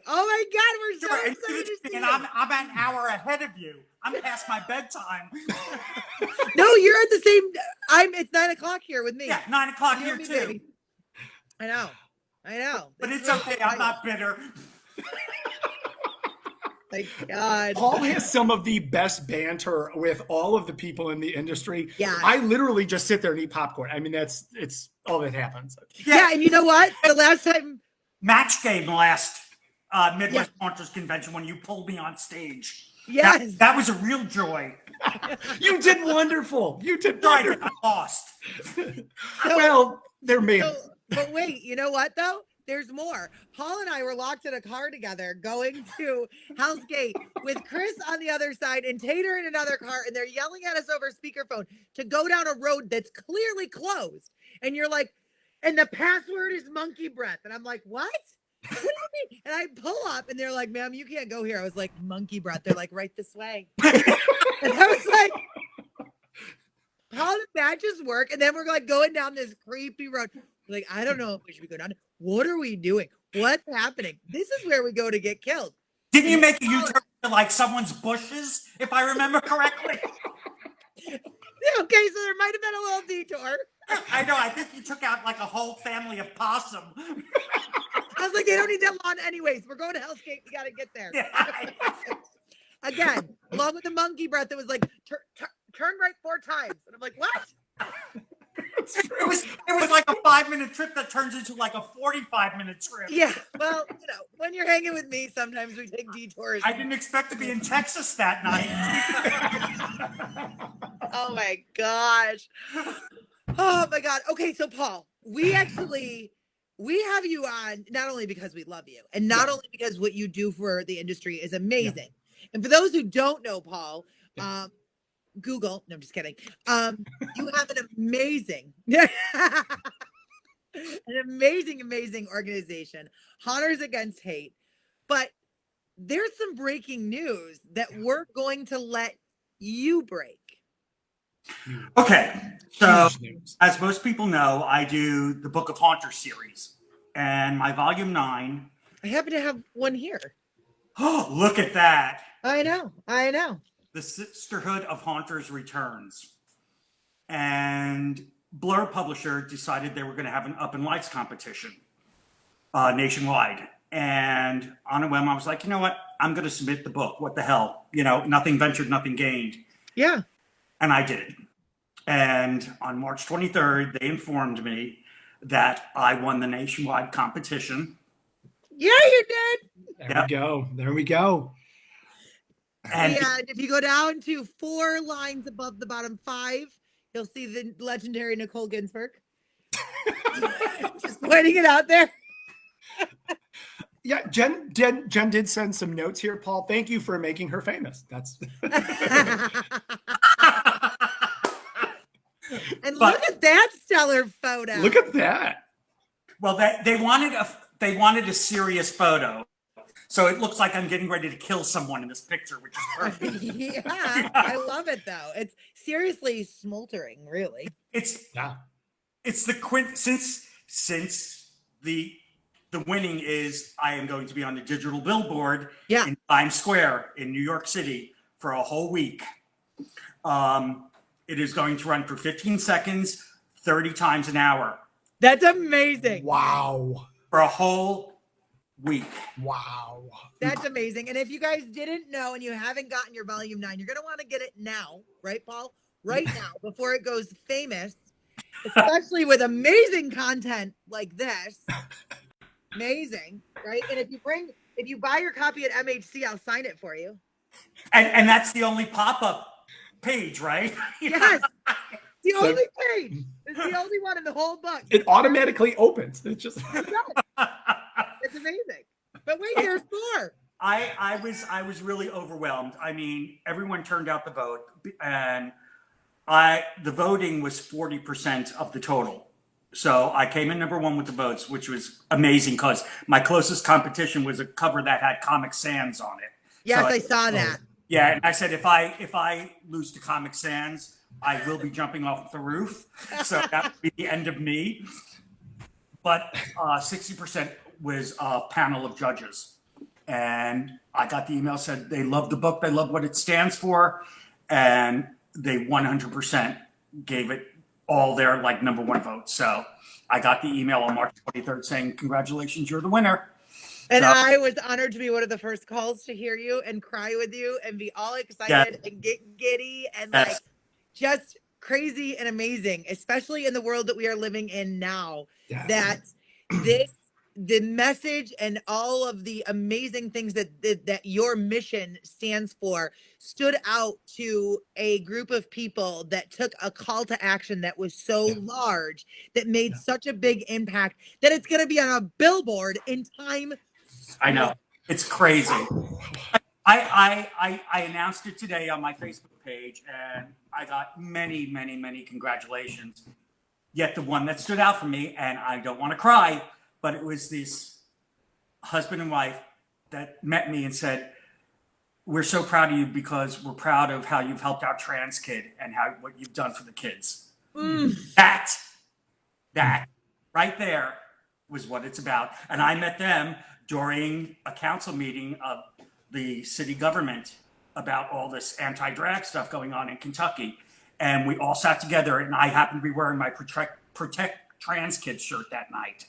Oh my God, we're so Sure, excited to see and you. I'm an hour ahead of you. I'm past my bedtime. No, you're at the same. It's 9 o'clock here with me. Yeah, 9 o'clock You here and me, too. baby. I know. But This it's is really okay. I'm exciting. not bitter. My God. Paul has some of the best banter with all of the people in the industry. Yeah. I literally just sit there and eat popcorn. I mean, it's all that happens. Yeah, and you know what? The last time Match game last Midwest Haunters Convention when you pulled me on stage. Yes. That was a real joy. You did wonderful. You did Sorry, wonderful. I lost. Well, there may have. But wait, you know what though? There's more. Paul and I were locked in a car together going to Hell's Gate with Chris on the other side and Tater in another car, and they're yelling at us over speakerphone to go down a road that's clearly closed. And you're like, and the password is monkey breath. And I'm like, what? What do you mean? And I pull up and they're like, ma'am, you can't go here. I was like, monkey breath. They're like, right this way. And I was like, how did that just work? And then we're like going down this creepy road. Like, I don't know if we should be going down. What are we doing? What's happening? This is where we go to get killed. Didn't you make a U-turn to like someone's bushes, if I remember correctly? Okay, so there might have been a little detour. I know. I think you took out like a whole family of possum. I was like, they don't need that lawn anyways. We're going to Hell's Gate. We got to get there. Yeah. Again, along with the monkey breath, it was like, turn right 4 times. And I'm like, what? It was like a 5-minute trip that turns into like a 45-minute trip. Yeah, well, you know, when you're hanging with me, sometimes we take detours. I didn't expect to be in Texas that night. Oh my gosh. Oh my God. Okay, so Paul, we have you on not only because we love you and not only because what you do for the industry is amazing. Yeah. And for those who don't know Paul, Google, no, I'm just kidding. You have an amazing, amazing organization, Haunters Against Hate. But there's some breaking news that we're going to let you break. Okay, so as most people know, I do the Book of Haunters series, and my volume 9. I happen to have one here. Oh, look at that! I know. The Sisterhood of Haunters Returns. And Blurb publisher decided they were going to have an Up in Lights competition nationwide. And on a whim, I was like, you know what? I'm going to submit the book. What the hell? You know, nothing ventured, nothing gained. Yeah. And I did. And on March 23rd, they informed me that I won the nationwide competition. Yeah, you did. There we go. And if you go down to 4 lines above the bottom 5, you'll see the legendary Nicole Ginsburg. Just pointing it out there. Yeah, Jen did send some notes here, Paul. Thank you for making her famous. That's And look at that stellar photo. Look at that. Well, they wanted a serious photo. So it looks like I'm getting ready to kill someone in this picture, which is perfect. Yeah, I love it though. It's seriously smoldering, really. It's the since the winning is I am going to be on the digital billboard in Times Square in New York City for a whole week. It is going to run for 15 seconds, 30 times an hour. That's amazing. Wow. For a whole week. Wow. That's amazing. And if you guys didn't know and you haven't gotten your volume 9, you're going to want to get it now, right, Paul? Right now, before it goes famous, especially with amazing content like this. Amazing, right? And if you buy your copy at MHC, I'll sign it for you. And that's the only pop-up page, right? Yes. The only page. It's the only one in the whole book. It automatically opens. It's just It's amazing. But wait, there's more. I was really overwhelmed. I mean, everyone turned out the vote, and the voting was 40% of the total. So I came in number 1 with the votes, which was amazing because my closest competition was a cover that had Comic Sans on it. Yes, so I saw that. Yeah, and I said if I lose to Comic Sans, I will be jumping off the roof. So that would be the end of me. But 60% was a panel of judges. And I got the email, said they love the book, they love what it stands for, and they 100% gave it all their like #1 vote. So I got the email on March 23rd saying, congratulations, you're the winner. And So, I was honored to be one of the first calls to hear you and cry with you and be all excited and get giddy and like just crazy and amazing, especially in the world that we are living in now. Yes. That the message and all of the amazing things that your mission stands for stood out to a group of people that took a call to action that was so large, that made such a big impact, that it's going to be on a billboard in time. I know, it's crazy. I announced it today on my Facebook page, and I got many, many, many congratulations. Yet the one that stood out for me, and I don't want to cry, but it was this husband and wife that met me and said, we're so proud of you because we're proud of how you've helped our trans kid and what you've done for the kids. That right there was what it's about. And I met them during a council meeting of the city government about all this anti-drag stuff going on in Kentucky. And we all sat together, and I happened to be wearing my Protect Trans Kids shirt that night.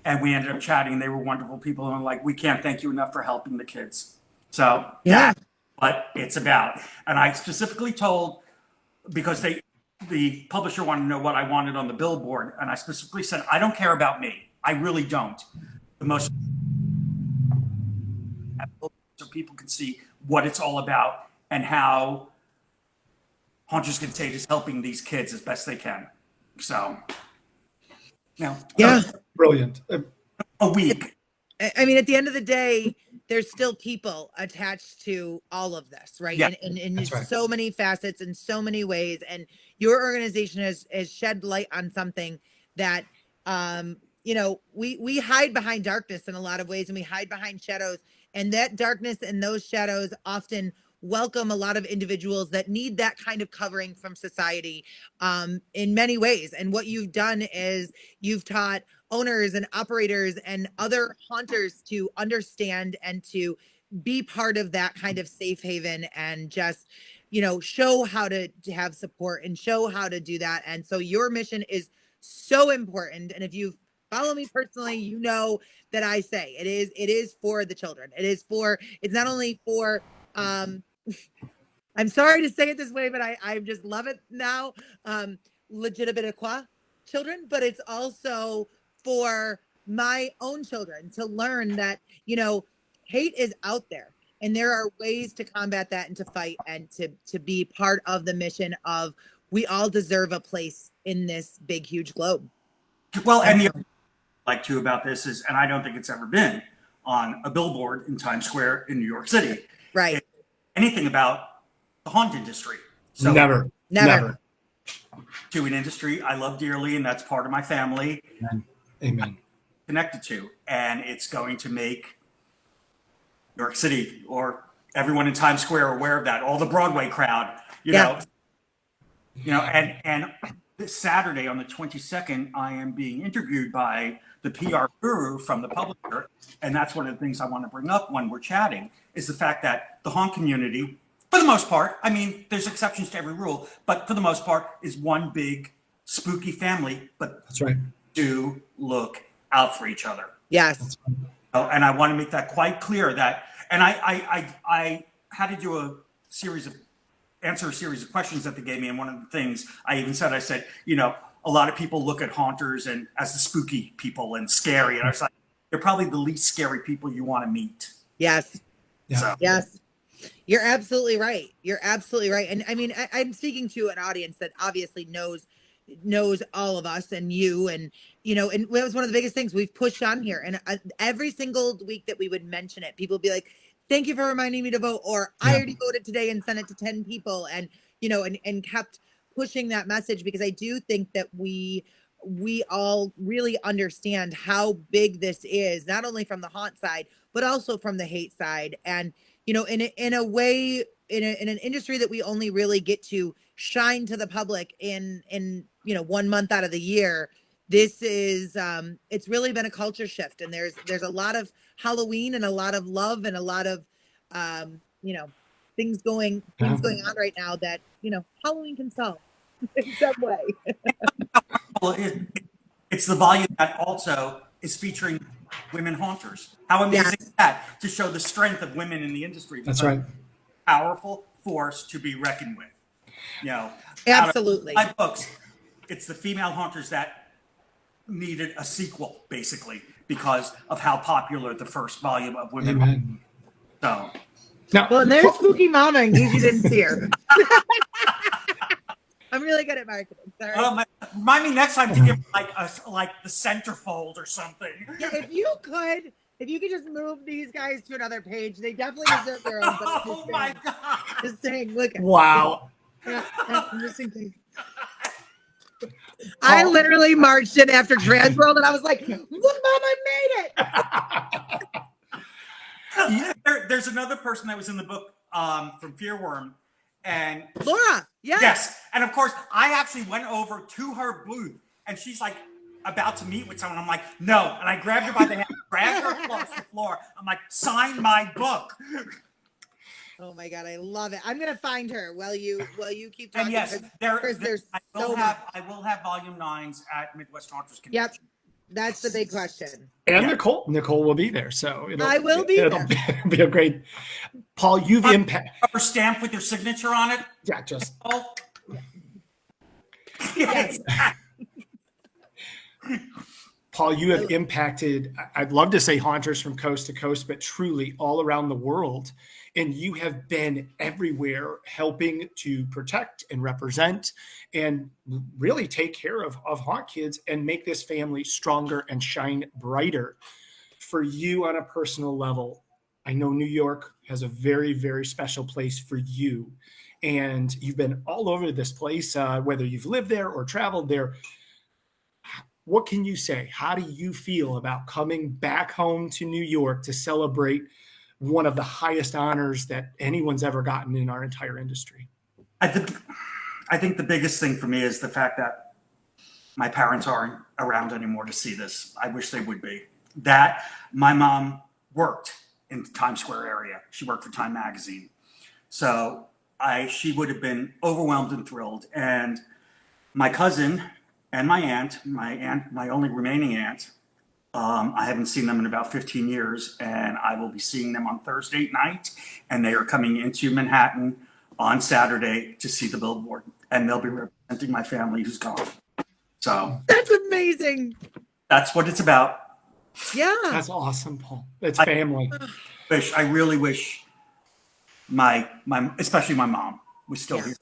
And we ended up chatting, and they were wonderful people. And I'm like, we can't thank you enough for helping the kids. So that's what it's about. And I specifically told, because the publisher wanted to know what I wanted on the billboard. And I specifically said, I don't care about me. I really don't. The most, so people can see what it's all about and how Haunters Crusade is helping these kids as best they can. So, Brilliant. A week. I mean, at the end of the day, there's still people attached to all of this, right? Yeah, and so many facets and so many ways. And your organization has shed light on something that, we hide behind darkness in a lot of ways, and we hide behind shadows. And that darkness and those shadows often welcome a lot of individuals that need that kind of covering from society in many ways. And what you've done is you've taught owners and operators and other haunters to understand and to be part of that kind of safe haven, and just, show how to have support and show how to do that. And so your mission is so important. And if you follow me personally, you know that I say it is for the children. It's not only for, I'm sorry to say it this way, but I just love it now. Legitimate children, but it's also for my own children to learn that, hate is out there, and there are ways to combat that and to fight and to be part of the mission of, we all deserve a place in this big, huge globe. Well, and the other thing I like too about this is, and I don't think it's ever been on a billboard in Times Square in New York City, right? Anything about the haunt industry. So never. To an industry I love dearly, and that's part of my family. Amen. Connected to, and it's going to make New York City or everyone in Times Square aware of that. All the Broadway crowd, and this Saturday on the 22nd, I am being interviewed by the PR guru from the publisher, and that's one of the things I want to bring up when we're chatting, is the fact that the haunt community, for the most part, I mean, there's exceptions to every rule, but for the most part, is one big spooky family. But that's right. Do look out for each other. Yes. And I want to make that quite clear that, and I had to do answer a series of questions that they gave me. And one of the things I said, a lot of people look at haunters and as the spooky people and scary. And I was like, they're probably the least scary people you want to meet. Yes. Yeah. So. Yes. You're absolutely right. And I mean, I'm speaking to an audience that obviously knows all of us and you, and and it was one of the biggest things we've pushed on here. And every single week that we would mention it, people would be like, thank you for reminding me to vote, or I already voted today and sent it to 10 people. And and kept pushing that message, because I do think that we all really understand how big this is, not only from the haunt side, but also from the hate side. And in a way, in an industry that we only really get to shine to the public in 1 month out of the year, this is it's really been a culture shift. And there's a lot of Halloween and a lot of love and a lot of, you know, things going on right now that, you know, Halloween can solve in some way. Well, it's the volume that also is featuring women haunters. How amazing is that, to show the strength of women in the industry? That's right. Powerful force to be reckoned with. You know, Absolutely. out of my books, it's the female haunters that needed a sequel, basically, because of how popular the first volume of Women. Amen. So, now, Well, and there's Spooky Mama in case you didn't see her. I'm really good at marketing. Sorry. Remind me next time to give like the centerfold or something. Yeah, if you could just move these guys to another page, they definitely deserve their own. But Oh my God! Just saying, look. wow. I'm missing things. I literally marched in after TransWorld, and I was like, "Look, Mom, I made it!" There's another person that was in the book from Fearworm, and Laura. yes, and of course, I actually went over to her booth, and she's like about to meet with someone. I'm like, no, and I grabbed her by the hand, dragged her across the floor. I'm like, sign my book. Oh my God, I love it. I'm gonna find her while you keep talking. And yes, I will have volume 9s at Midwest Haunters Convention. Yep, that's the big question. And Nicole will be there, so I will be there. It'll be a great. Paul, you've impacted. Rubber stamp with your signature on it. Yeah, just. Oh. Yes. Paul, you have impacted, I'd love to say haunters from coast to coast, but truly all around the world. And you have been everywhere helping to protect and represent and really take care of haunt kids and make this family stronger and shine brighter. For you on a personal level, I know New York has a very, very special place for you. And you've been all over this place, whether you've lived there or traveled there. What can you say? How do you feel about coming back home to New York to celebrate one of the highest honors that anyone's ever gotten in our entire industry? I think the biggest thing for me is the fact that my parents aren't around anymore to see this. I wish they would be. That my mom worked in the Times Square area. She worked for Time Magazine. So she would have been overwhelmed and thrilled. And my cousin and my only remaining aunt, I haven't seen them in about 15 years, and I will be seeing them on Thursday night, and they are coming into Manhattan on Saturday to see the billboard, and they'll be representing my family who's gone. So that's amazing. That's what it's about. Yeah. That's awesome, Paul. It's family. I really wish my especially my mom was still here,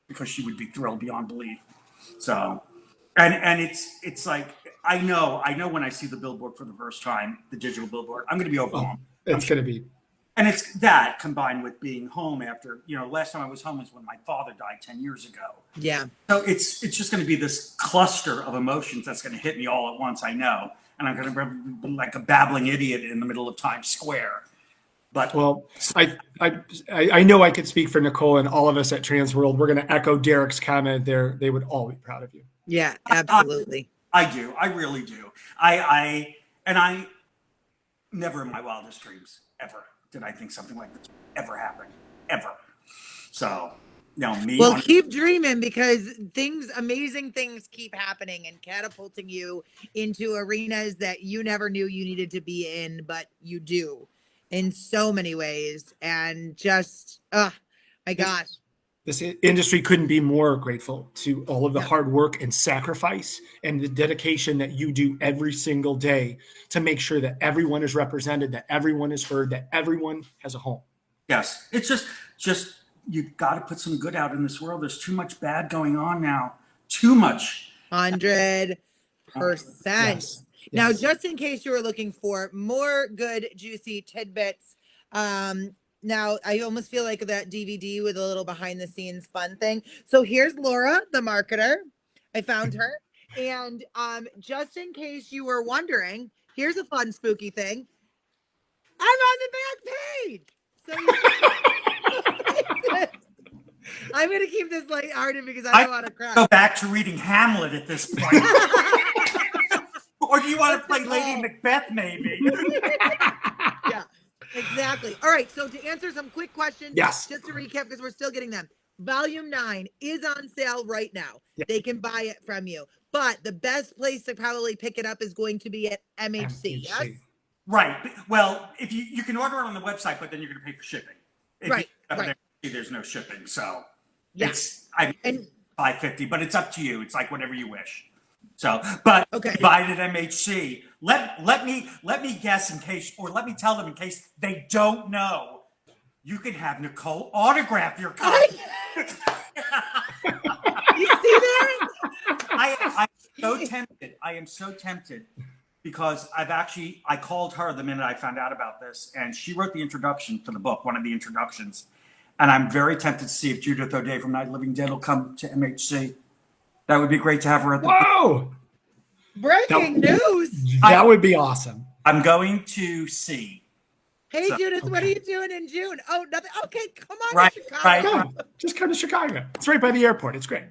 because she would be thrilled beyond belief. So and it's like I know when I see the billboard for the first time, the digital billboard, I'm going to be overwhelmed. It's going to be. And it's that combined with being home after, last time I was home was when my father died 10 years ago. Yeah. So it's just going to be this cluster of emotions that's going to hit me all at once, I know. And I'm going to be like a babbling idiot in the middle of Times Square. But well, I know I could speak for Nicole and all of us at TransWorld. We're going to echo Derek's comment there. They would all be proud of you. Yeah, absolutely. I do. I really do. I never in my wildest dreams ever did I think something like this ever happen, ever. So, me. Well, keep dreaming, because amazing things keep happening and catapulting you into arenas that you never knew you needed to be in, but you do in so many ways. And just, my gosh. This industry couldn't be more grateful to all of the hard work and sacrifice and the dedication that you do every single day to make sure that everyone is represented, that everyone is heard, that everyone has a home. Yes. It's just you got to put some good out in this world. There's too much bad going on now. Too much. 100%. Yes. Now, just in case you were looking for more good, juicy tidbits, now, I almost feel like that DVD with a little behind the scenes fun thing. So here's Laura, the marketer. I found her. And just in case you were wondering, here's a fun, spooky thing. I'm on the back page. So I'm going to keep this lighthearted because I don't want to cry. Go back to reading Hamlet at this point. Or do you want to play Lady Macbeth, maybe? Exactly. All right. So to answer some quick questions, Yes. just to recap, because we're still getting them. Volume 9 is on sale right now. Yeah. They can buy it from you. But the best place to probably pick it up is going to be at MHC. Yes? Right. Well, if you can order it on the website, but then you're going to pay for shipping. If Right. you Right. there's no shipping. So Yeah. it's, I mean, And $5.50, but it's up to you. It's like whatever you wish. So, but Okay. buy it at MHC. Let me guess in case, or let me tell them in case they don't know. You can have Nicole autograph your copy. you see that? I'm so tempted. I am so tempted because I called her the minute I found out about this, and she wrote the introduction to the book, one of the introductions. And I'm very tempted to see if Judith O'Day from Night of the Living Dead will come to MHC. That would be great to have her at the Whoa! Breaking news. That would be awesome. I'm going to see. Hey, So- Judith, what are you doing in June? Oh, nothing. Okay, come on Right, to Chicago. right. Yeah, just come to Chicago. It's right by the airport. It's great.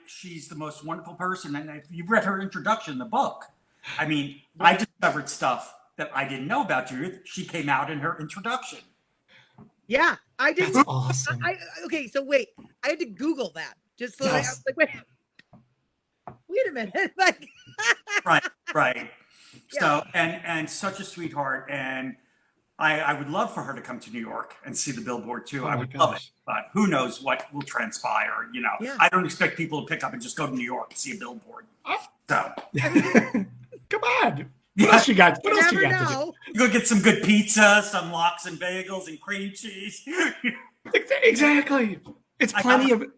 She's the most wonderful person. And if you've read her introduction in the book, I mean, I discovered stuff that I didn't know about Judith. She came out in her introduction. Yeah, I did. That's awesome. Okay, so wait, I had to Google that just so I Yes. was like, wait a minute, like, Right. Yeah. So, and such a sweetheart. And I would love for her to come to New York and see the billboard too. Oh I my would love it, gosh. but who knows what will transpire, you know. Yeah. I don't expect people to pick up and just go to New York and see a billboard. So, Come on. What else you got? What you else you never got to know. you go get some good pizza, some lox and bagels and cream cheese. do? Exactly. It's I plenty got- of.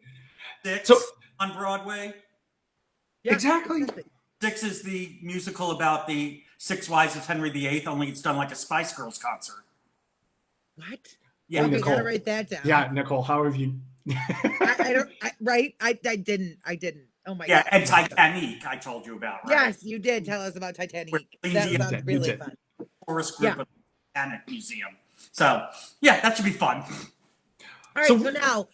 Six So- on Broadway. Yeah, Exactly. Six is the musical about the 6 Wives of Henry VIII, only it's done like a Spice Girls concert. What? Yeah, Okay, Nicole. gotta write that down. Yeah, Nicole, how have you? I don't. Right? I didn't. Oh my Yeah, god. and Titanic, I told you about, right? Yes, you did tell us about Titanic. Where That Lindsay- sounds You really did. fun. Tourist group Yeah. of the Titanic Museum. So, yeah, that should be fun. All right, So- so now,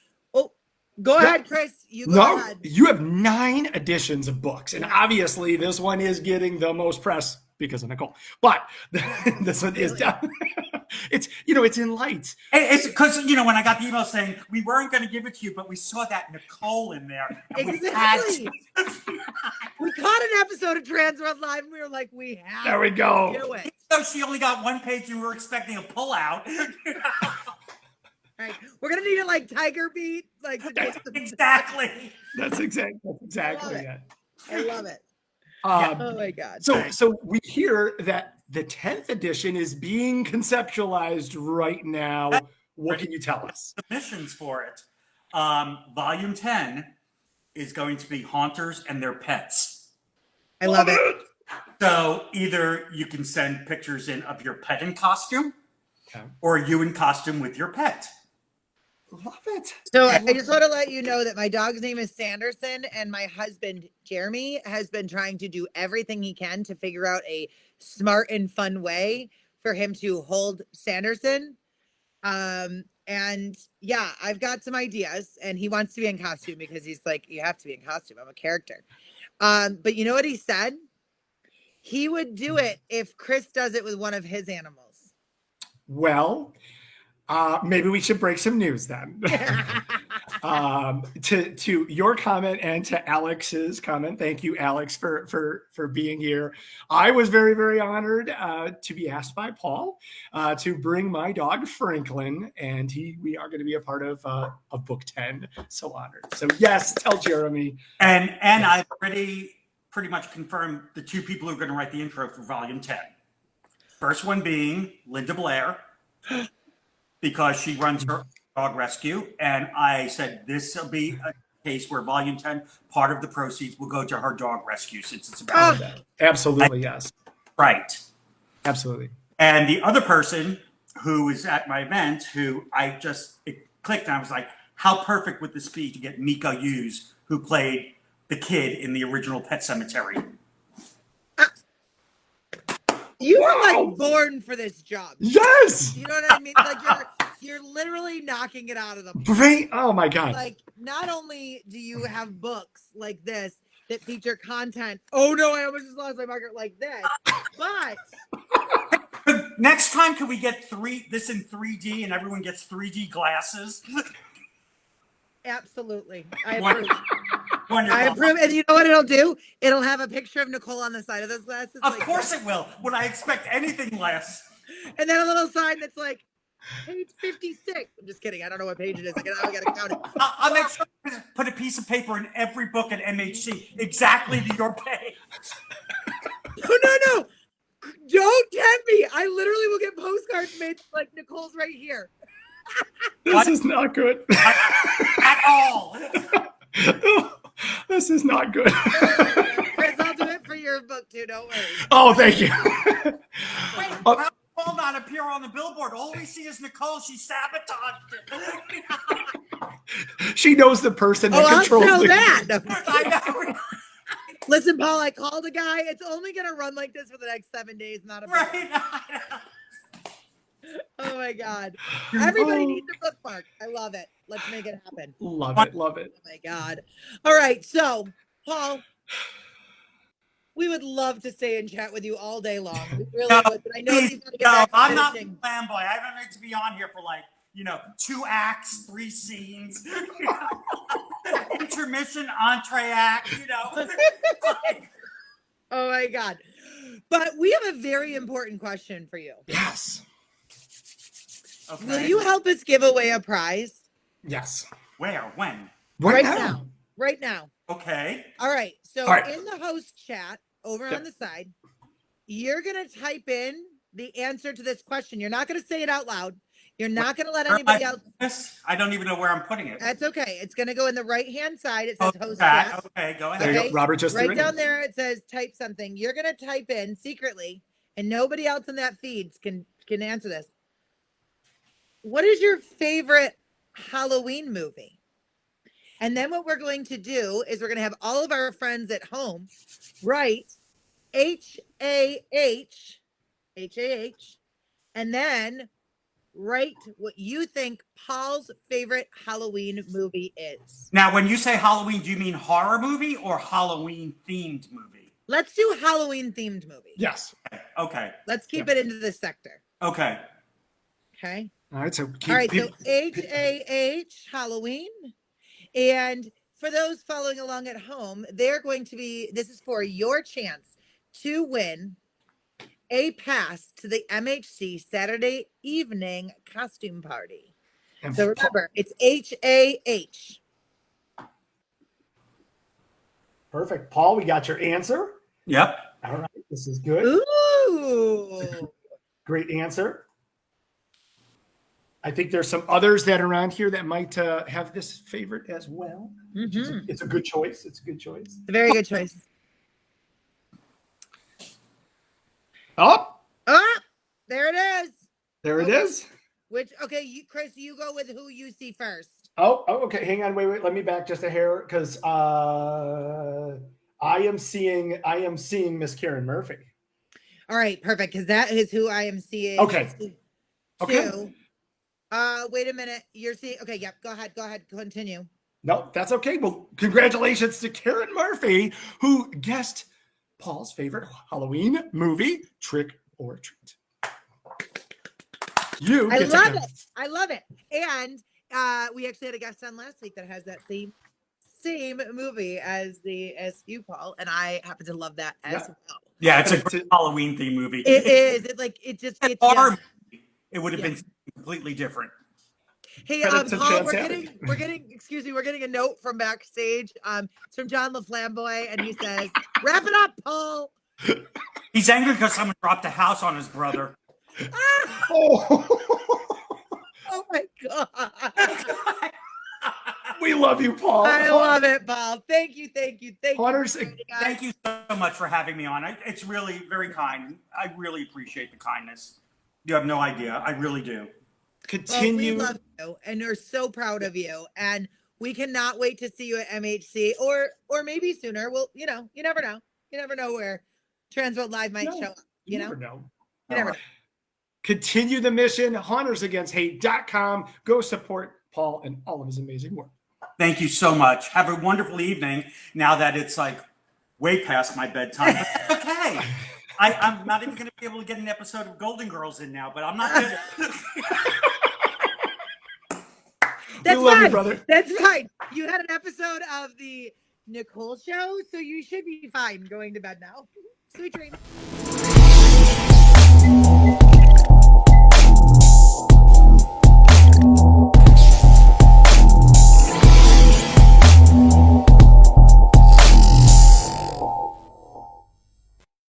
go Yeah. ahead, Chris. You go No, ahead. you have 9 editions of books, and obviously this one is getting the most press because of Nicole. But this one is Really? down. It's in lights. It's because, when I got the email saying we weren't going to give it to you, but we saw that Nicole in there. And Exactly. We caught an episode of TransWorld Live, and we were like, we have There we go. to do it. So she only got one page and we were expecting a pullout. Right. We're gonna need it like Tiger Beat, like to get the- Exactly. That's exactly it. it. I love it. Um, Oh my god. So we hear that the 10th edition is being conceptualized right now. What can you tell us? Submissions for it. Volume 10 is going to be haunters and their pets. I love it. So either you can send pictures in of your pet in costume, Okay. or you in costume with your pet. Love it. So I just want to let you know that my dog's name is Sanderson, and my husband Jeremy has been trying to do everything he can to figure out a smart and fun way for him to hold Sanderson. And yeah, I've got some ideas, and he wants to be in costume because he's like, you have to be in costume. I'm a character. But you know what he said? He would do it if Chris does it with one of his animals. Well, maybe we should break some news then. To your comment and to Alex's comment, thank you, Alex, for being here. I was very, very honored to be asked by Paul to bring my dog Franklin, and we are going to be a part of book 10. So honored. So yes, tell Jeremy. And I've already pretty much confirmed the 2 people who are going to write the intro for volume 10. First one being Linda Blair, because she runs her dog rescue. And I said this will be a case where volume 10, part of the proceeds will go to her dog rescue, since it's about Absolutely, yes. right. Absolutely. And the other person who was at my event, who it clicked, and I was like, how perfect would this be to get Miko Hughes, who played the kid in the original Pet Cemetery? You were like born for this job. Yes. You know what I mean? Like you're literally knocking it out of the park. Great. Oh my God. Like, not only do you have books like this that feature content, oh no, I almost just lost my marker like this, but next time, can we get this in 3D and everyone gets 3D glasses? Absolutely. I approve. Wonderful. I approve. And you know what it'll do? It'll have a picture of Nicole on the side of those glasses. Of course it will. Would I expect anything less? And then a little sign that's like, page 56. I'm just kidding. I don't know what page it is. I gotta count it. I'll make sure to put a piece of paper in every book at MHC exactly to your page. No. Don't tempt me. I literally will get postcards made like Nicole's right here. This is not good. At all. This is not good. Chris, I'll do it for your book too. Don't worry. Oh, thank you. Wait, how will Nicole not appear on the billboard? All we see is Nicole. She sabotaged it. She knows the person that controls I'll the- that. I know. Listen, Paul, I called a guy. It's only going to run like this for the next 7 days. Not a Right. Oh, my God. Everybody needs a bookmark. I love it. Let's make it happen. Love it. Love it. Oh, my God. All right. So, Paul, we would love to stay and chat with you all day long. We really No, would. But I know please, you've got to get back to I'm not finishing. fanboy. I don't need to be on here for 2 acts, 3 scenes, intermission, entree act, Oh, my God. But we have a very important question for you. Yes. Okay. Will you help us give away a prize? Yes. Where? When? Right now. now. Right now. Okay. All right. So All right. in the host chat over Yep. on the side, you're going to type in the answer to this question. You're not going to say it out loud. You're not going to let Where anybody am I- else. I don't even know where I'm putting it. That's okay. It's going to go in the right-hand side. It says host Okay, chat. okay, go There ahead. you Okay. go. Robert just Right threw it down in. there, it says type something. You're going to type in secretly, and nobody else in that feed can answer this. What is your favorite Halloween movie? And then what we're going to do is we're going to have all of our friends at home write H-A-H, and then write what you think Paul's favorite Halloween movie is. Now, when you say Halloween, do you mean horror movie or Halloween themed movie? Let's do Halloween themed movie. Yes. Okay. Let's keep it into this sector. Okay. Okay. All right. So All right. So H-A-H, Halloween. And for those following along at home, they're going to be, this is for your chance to win a pass to the MHC Saturday evening costume party. So remember, it's H-A-H. Perfect. Paul, we got your answer. Yep. All right. This is good. Ooh. Great answer. I think there's some others that are around here that might have this favorite as well. Mm-hmm. It's a good choice. It's a good choice. It's a very good choice. Oh, There it is. there it is. Which, okay, Chris, you go with who you see first. Oh, okay. Hang on. Wait. Let me back just a hair because I am seeing Miss Karen Murphy. All right, perfect. Because that is who I am seeing. Okay. Okay. Too. Wait a minute. You're seeing. Okay, yep. Go ahead. Continue. No, that's okay. Well, congratulations to Karen Murphy, who guessed Paul's favorite Halloween movie, Trick or Treat. I love it. I love it. And we actually had a guest on last week that has that same movie as you, Paul, and I happen to love that as well. Yeah, it's a great Halloween theme movie. It is. It's Horror movie, it would have been completely different. Hey, Credit to Paul, Chance we're getting a note from backstage. It's from John LaFlamboy, and he says, "Wrap it up, Paul." He's angry because someone dropped a house on his brother. Oh my God. We love you, Paul. I love it, Paul. Thank you. Haunters, Thank you so much for having me on. It's really very kind. I really appreciate the kindness. You have no idea. I really do. Continue. Well, we love you, and we're so proud of you, and we cannot wait to see you at MHC, or maybe sooner. Well, you never know. You never know where TransWorld Live might show up. You never know. You never know. Continue the mission. HauntersAgainstHate.com. Go support Paul and all of his amazing work. Thank you so much. Have a wonderful evening. Now that it's like way past my bedtime. Okay. I'm not even going to be able to get an episode of Golden Girls in now, but I'm not going to. That's love you, fine. brother. That's fine. You had an episode of the Nicole show, so you should be fine going to bed now. Sweet dreams.